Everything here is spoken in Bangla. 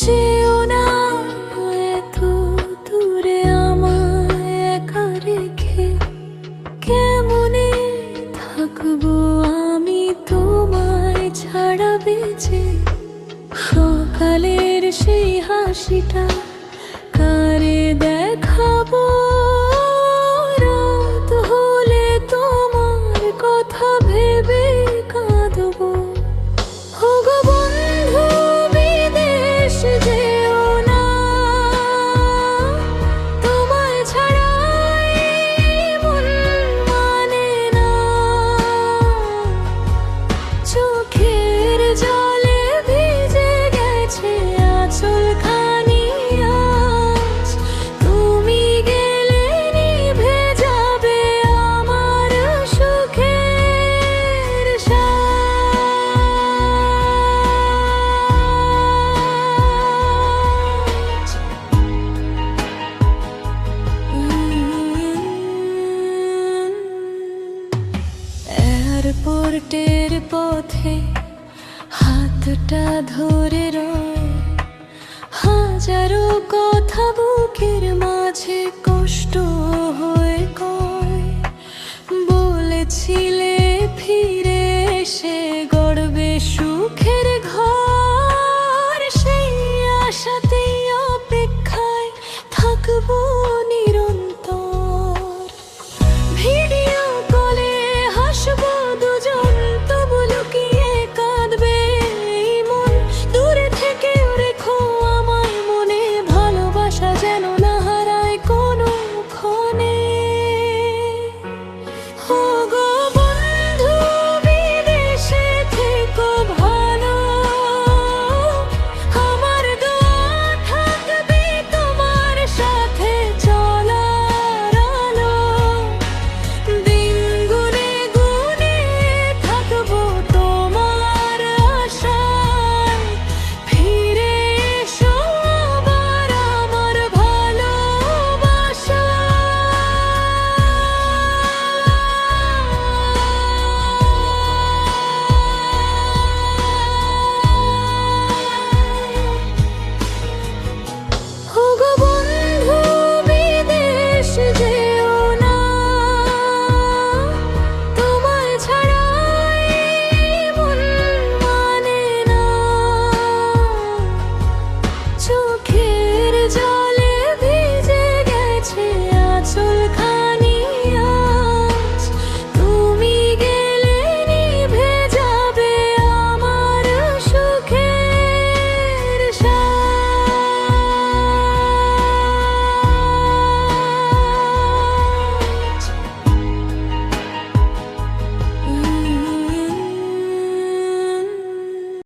যেও না এত দূরে আমায় একা রেখে, কেমনে থাকবো আমি তোমায় ছাড়া বেঁচে। সকালের সেই হাসিটা কারে দেখাবো, রাত হলে তোমার কথা ভেবে কাঁদবো। ওগো বন্ধু বিদেশ যেও না, তোমায় ছাড়া এই মন মানে না। চোখের জলে ভিজে গেছে আঁচল খানি আজ, তুমি গেলে নিভে যাবে আমার সুখের সাজ। এয়ারপোর্টের পথে হাতটা ধরে রয়, হাজারো কথা বুকের মাঝে কষ্ট হয়ে কয়। বলেছিলে ফিরে এসে গড়বে সুখে